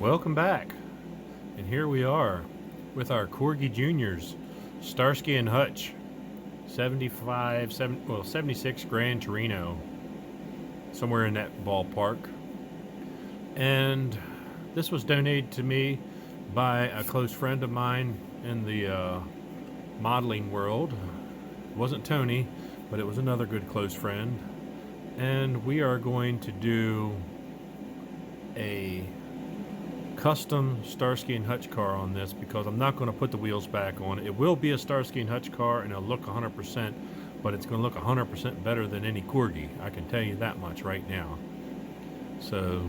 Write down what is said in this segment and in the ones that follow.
Welcome back. And here we are with our Corgi Juniors, Starsky and Hutch, 76 Grand Torino, somewhere in that ballpark. And this was donated to me by a close friend of mine in the modeling world. It wasn't Tony, but it was another good close friend. And we are going to do a custom Starsky and Hutch car on this because I'm not going to put the wheels back on it. It will be a Starsky and Hutch car and it'll look 100%, but it's going to look 100% better than any Corgi. I can tell you that much right now. So,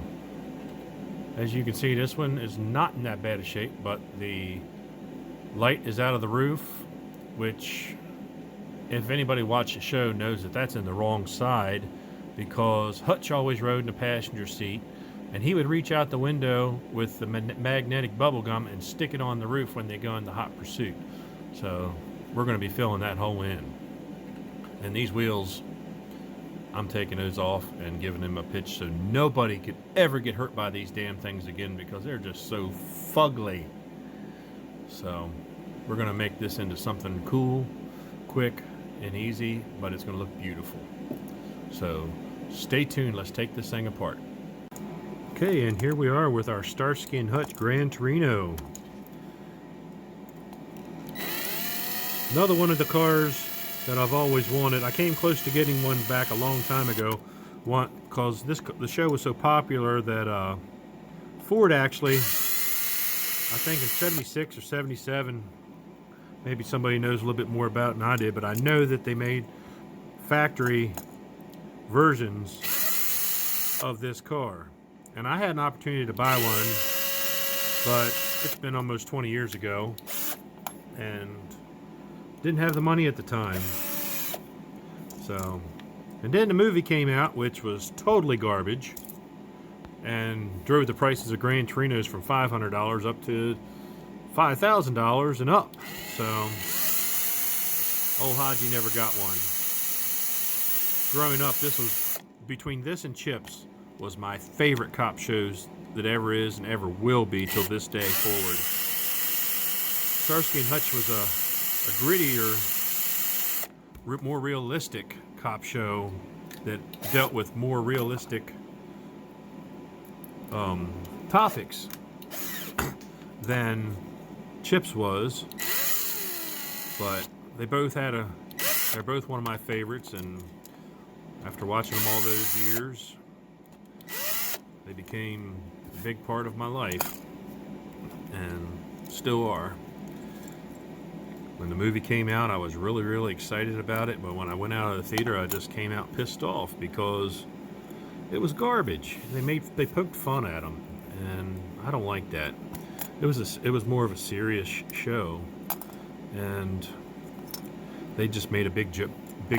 as you can see, this one is not in that bad a shape, but the light is out of the roof, which, if anybody watched the show, knows that that's in the wrong side because Hutch always rode in the passenger seat. And he would reach out the window with the magnetic bubble gum and stick it on the roof when they go into hot pursuit. So we're going to be filling that hole in. And these wheels, I'm taking those off and giving them a pitch so nobody could ever get hurt by these damn things again because they're just so fugly. So we're going to make this into something cool, quick, and easy, but it's going to look beautiful. So stay tuned. Let's take this thing apart. Okay, and here we are with our Starsky and Hutch Gran Torino. Another one of the cars that I've always wanted. I came close to getting one back a long time ago, because the show was so popular that Ford actually, I think in 76 or 77, maybe somebody knows a little bit more about it than I did, but I know that they made factory versions of this car. And I had an opportunity to buy one, but it's been almost 20 years ago, and didn't have the money at the time. So, and then the movie came out, which was totally garbage, and drove the prices of Gran Torinos from $500 up to $5,000 and up. So, old Haji never got one. Growing up, this was, between this and Chips, was my favorite cop shows that ever is and ever will be till this day forward. Starsky and Hutch was a grittier, more realistic cop show that dealt with more realistic topics than Chips was. But they're both one of my favorites, and after watching them all those years, they became a big part of my life, and still are. When the movie came out, I was really, really excited about it, but when I went out of the theater, I just came out pissed off because it was garbage. They poked fun at them, and I don't like that. It was more of a serious show, and they just made a big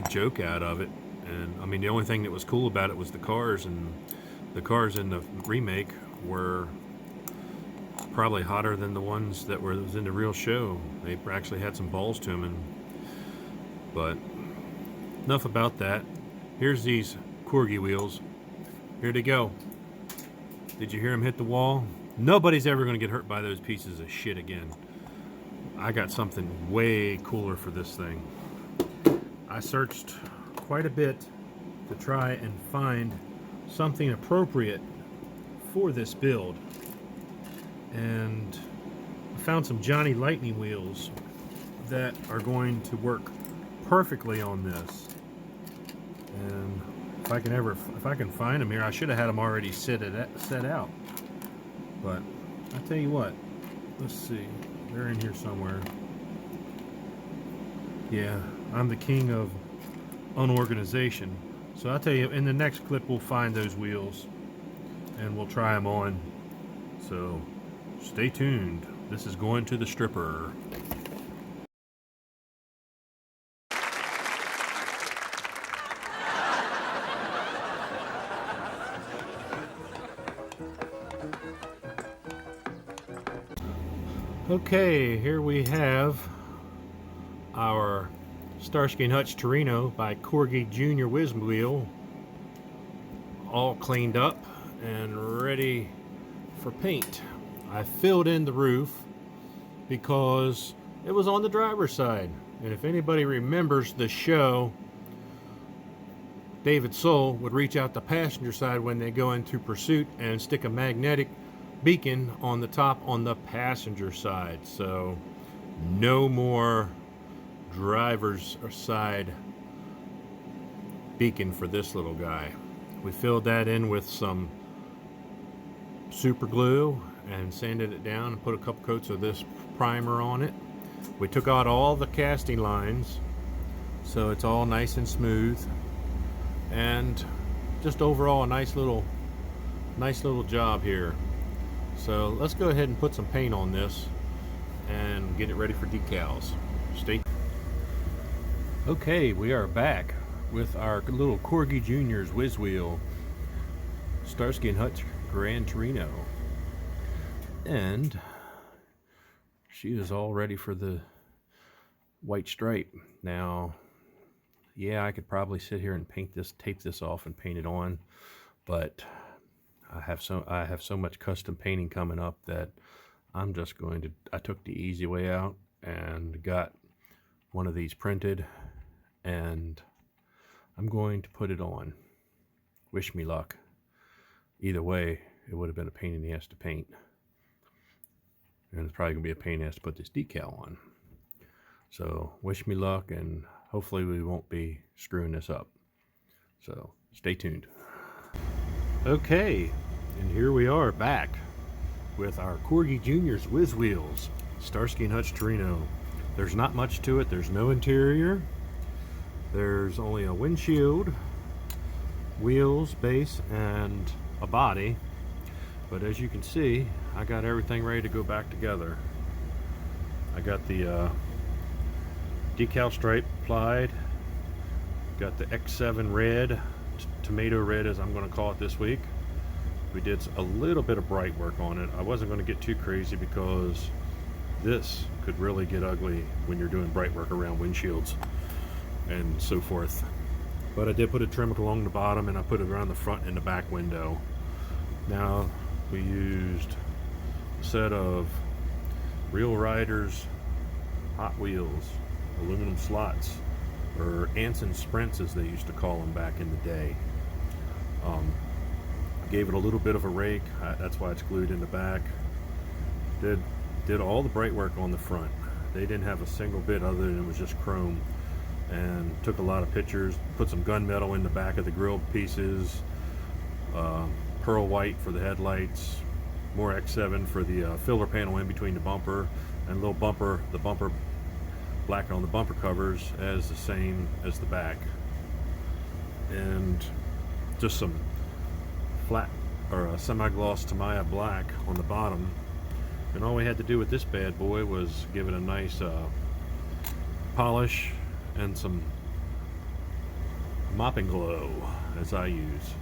joke out of it. And I mean, the only thing that was cool about it was the cars, and the cars in the remake were probably hotter than the ones that was in the real show. They actually had some balls to them. But enough about that. Here's these Corgi wheels. Here they go. Did you hear them hit the wall? Nobody's ever going to get hurt by those pieces of shit again. I got something way cooler for this thing. I searched quite a bit to try and find something appropriate for this build, and I found some Johnny Lightning wheels that are going to work perfectly on this. And if I can find them here, I should have had them already set out, but I tell you what, let's see, they're in here somewhere. Yeah, I'm the king of unorganization. So I'll tell you, in the next clip we'll find those wheels and we'll try them on. So stay tuned. This is going to the stripper. Okay, here we have our Starsky and Hutch Torino by Corgi Junior Whiz Wheel, all cleaned up and ready for paint. I filled in the roof because it was on the driver's side. And if anybody remembers the show, David Soul would reach out the passenger side when they go into pursuit and stick a magnetic beacon on the top on the passenger side. So no more driver's side beacon for this little guy. We filled that in with some super glue and sanded it down and put a couple coats of this primer on it. We took out all the casting lines so it's all nice and smooth, and just overall a nice little job here. So let's go ahead and put some paint on this and get it ready for decals. Stay. Okay, we are back with our little Corgi Junior's whiz wheel, Starsky and Hutch Gran Torino, and she is all ready for the white stripe. Now, yeah, I could probably sit here and paint this, tape this off and paint it on, but I have so much custom painting coming up that I'm just going to, I took the easy way out and got one of these printed, and I'm going to put it on. Wish me luck. Either way, it would have been a pain in the ass to paint. And it's probably going to be a pain in the ass to put this decal on. So, wish me luck, and hopefully we won't be screwing this up. So, stay tuned. Okay, and here we are back with our Corgi Junior's whiz wheels, Starsky and Hutch Torino. There's not much to it. There's no interior. There's only a windshield, wheels, base, and a body. But as you can see, I got everything ready to go back together. I got the decal stripe applied, got the X7 red, tomato red as I'm going to call it this week. We did a little bit of bright work on it. I wasn't going to get too crazy because this could really get ugly when you're doing bright work around windshields and so forth. But I did put a trim along the bottom, and I put it around the front and the back window. Now we used a set of Real Riders Hot Wheels aluminum slots, or Anson Sprints as they used to call them back in the day. Gave it a little bit of a rake, that's why it's glued in the back. Did all the bright work on the front. They didn't have a single bit other than it was just chrome, and took a lot of pictures. Put some gunmetal in the back of the grill pieces, pearl white for the headlights, more X7 for the filler panel in between the bumper, and the bumper black on the bumper covers as the same as the back, and just some flat or semi-gloss Tamiya black on the bottom. And all we had to do with this bad boy was give it a nice polish and some mopping glow, as I use.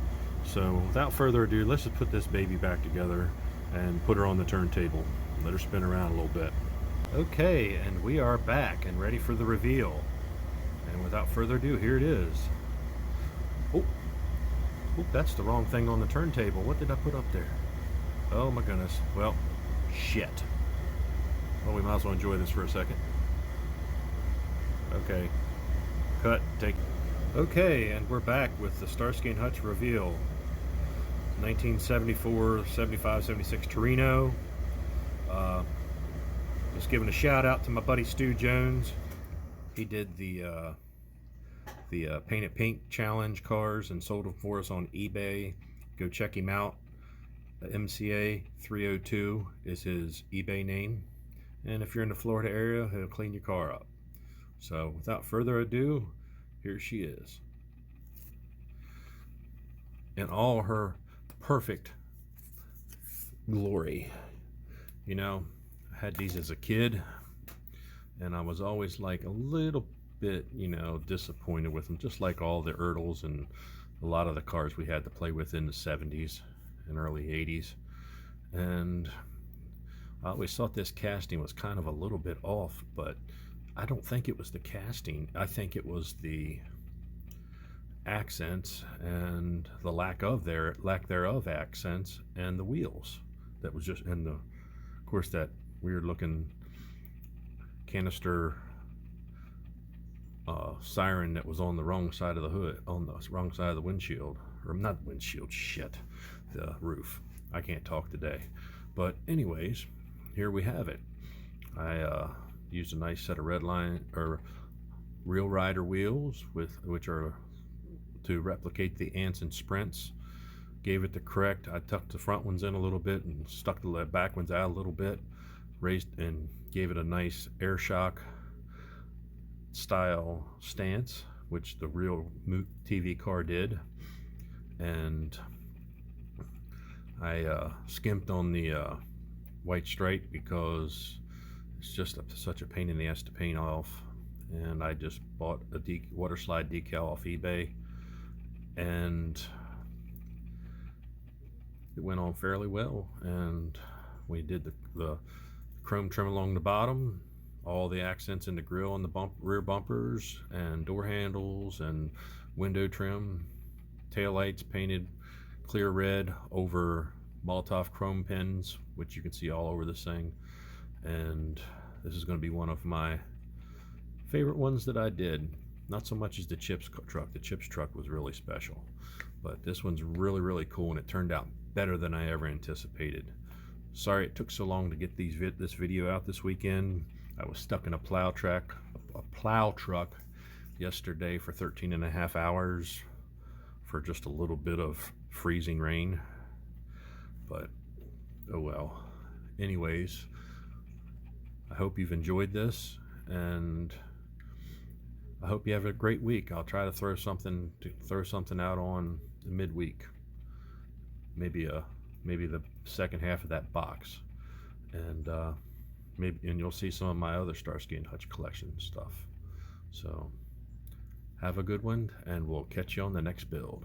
So without further ado, let's just put this baby back together and put her on the turntable. Let her spin around a little bit. Okay, and we are back and ready for the reveal. And without further ado, here it is. Oh, that's the wrong thing on the turntable. What did I put up there? Oh my goodness. Well, shit. Well, we might as well enjoy this for a second. Okay. Cut. Take. Okay, and we're back with the Starsky and Hutch reveal. 1974, 75, 76 Torino. Just giving a shout out to my buddy Stu Jones. He did the Paint It Pink challenge cars and sold them for us on eBay. Go check him out. MCA 302 is his eBay name. And if you're in the Florida area, he'll clean your car up. So without further ado, here she is. In all her perfect glory. You know, I had these as a kid, and I was always like a little bit, you know, disappointed with them, just like all the Ertls and a lot of the cars we had to play with in the 70s and early 80s. And I always thought this casting was kind of a little bit off, but I don't think it was the casting. I think it was the accents and the lack thereof accents, and the wheels that was just in course, that weird looking canister siren that was on the wrong side of the hood, on the wrong side of the windshield, or not windshield, shit, the roof. I can't talk today. But anyways, here we have it. I used a nice set of Real Rider wheels, which are to replicate the Anson Sprints. Gave it the correct. I tucked the front ones in a little bit and stuck the back ones out a little bit. Raised and gave it a nice air shock style stance, which the real TV car did. And I skimped on the white stripe because it's just such a pain in the ass to paint off. And I just bought a water slide decal off eBay, and it went on fairly well. And we did the chrome trim along the bottom, all the accents in the grille and the rear bumpers and door handles and window trim, tail lights painted clear red over Molotov chrome pins, which you can see all over this thing. And this is going to be one of my favorite ones that I did. Not so much as the Chips truck. The Chips truck was really special, but this one's really, really cool, and it turned out better than I ever anticipated. Sorry it took so long to get this video out this weekend. I was stuck in a plow truck yesterday for 13.5 hours for just a little bit of freezing rain, but oh well. Anyways, I hope you've enjoyed this, and I hope you have a great week. I'll try to throw something out on the midweek, maybe the second half of that box, and you'll see some of my other Starsky and Hutch collection stuff. So have a good one, and we'll catch you on the next build.